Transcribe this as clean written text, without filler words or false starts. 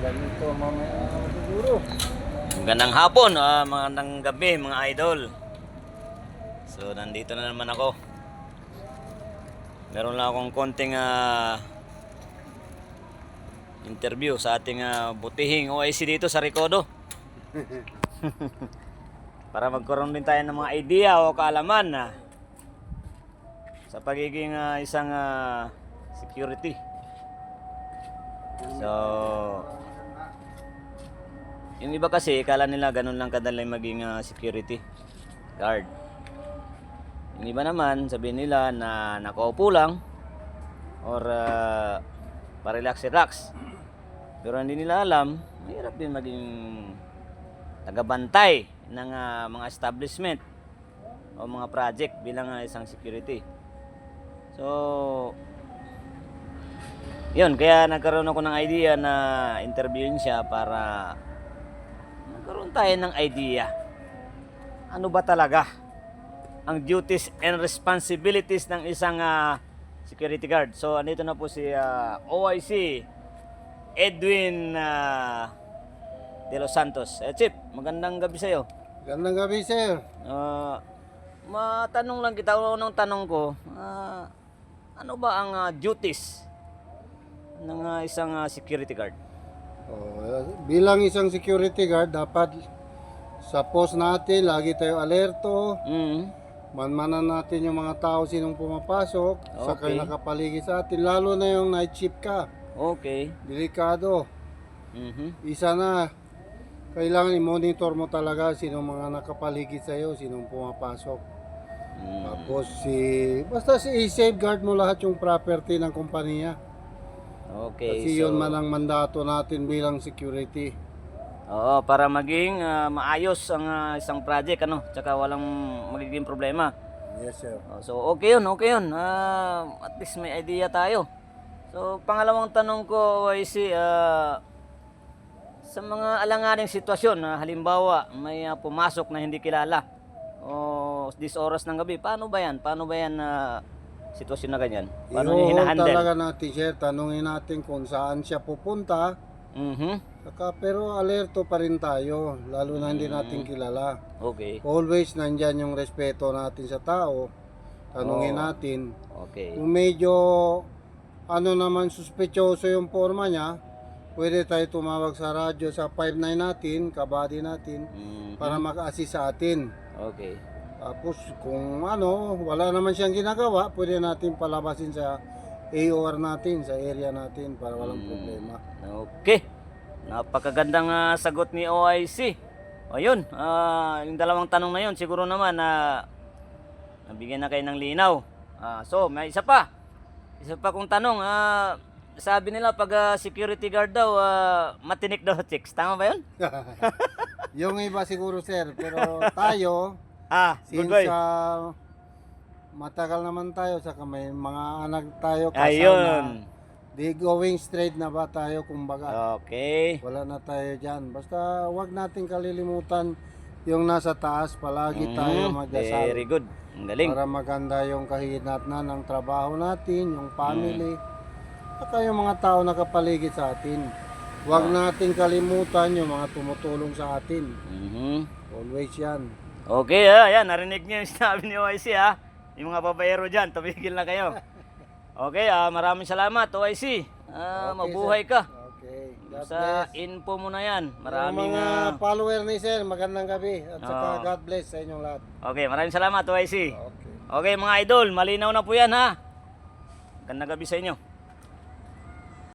Ganito mamaya siguro. Magandang hapon, magandang gabi mga idol. So nandito na naman ako. Meron lang akong konting interview sa ating butihing OIC dito sa Recodo. Para magkaroon din tayo ng mga idea o kaalaman sa pagiging isang security. So yung iba kasi, kala nila ganun lang kadali maging security guard. Yung iba naman, sabihin nila na nakaupo lang or pa-relax-relax. Pero hindi nila alam, mahirap din maging tagabantay ng mga establishment o mga project bilang isang security. So, yun, kaya nagkaroon ako ng idea na interviewin siya para nagkaroon tayo ng idea. Ano ba talaga ang duties and responsibilities ng isang security guard? So, andito na po si OIC Edwin De Los Santos. Chief, magandang gabi sa iyo. Magandang gabi, sir. Matanong lang kita, unang tanong ko, ano ba ang duties ng isang security guard? Bilang isang security guard, dapat sa post natin, lagi tayo alerto. Manmanan natin yung mga tao sinong pumapasok, saka nakapaligid sa atin, lalo na yung night shift ka. Okay. Delikado. Isa na, kailangan i-monitor mo talaga sinong mga nakapaligid sa'yo, sinong pumapasok. Tapos basta i-safeguard mo lahat yung property ng kumpanya. Okay. Kasi yun man ang mandato natin bilang security. Oo, para maging maayos ang isang project, tsaka walang magiging problema. Yes, sir. So okay yun. At least may idea tayo. So pangalawang tanong ko ay sa mga alanganing sitwasyon, halimbawa may pumasok na hindi kilala o this oras ng gabi, paano ba yan sitwasyon na ganyan? Paano niyo hinahandle? Talaga natin, sir, tanungin natin kung saan siya pupunta. Pero alerto pa rin tayo, lalo na hindi natin kilala. Okay. Always nandyan yung respeto natin sa tao. Tanungin natin. Okay. Kung medyo naman suspetyoso yung forma niya, pwede tayo tumawag sa radyo sa 59 natin, kabady natin, para maka-assist sa atin. Okay. Tapos kung wala naman siyang ginagawa, pwede natin palabasin sa AOR natin, sa area natin para walang problema. Okay. Napakagandang sagot ni OIC. O yun, yung dalawang tanong na yun, siguro naman nabigyan na kayo ng linaw. So, may isa pa. Isa pa kong tanong. Sabi nila pag security guard daw, matinik daw chicks. Tama ba yun? Yung iba siguro, sir. Pero tayo, good boy. Matagal naman tayo, saka may mga anak tayo kasama. Ayun. Di going straight na ba tayo, kumbaga. Okay. Wala na tayo dyan. Basta wag natin kalilimutan yung nasa taas. Palagi tayo magdasal. Very good. Ang galing. Para maganda yung kahinatnan ng trabaho natin, yung family. Saka yung mga tao nakapaligid sa atin. Wag natin kalimutan yung mga tumutulong sa atin. Always yan. Okay, yan. Narinig niyo yung sinabi ni OIC, Yung mga babayero dyan, tumigil na kayo. Okay, maraming salamat, OIC. Mabuhay ka. Okay. Sa info mo na yan. Maraming mga follower ni sir, magandang gabi. At saka God bless sa inyong lahat. Okay, maraming salamat, OIC. Okay. Okay, mga idol, malinaw na po yan, Gandang gabi sa inyo.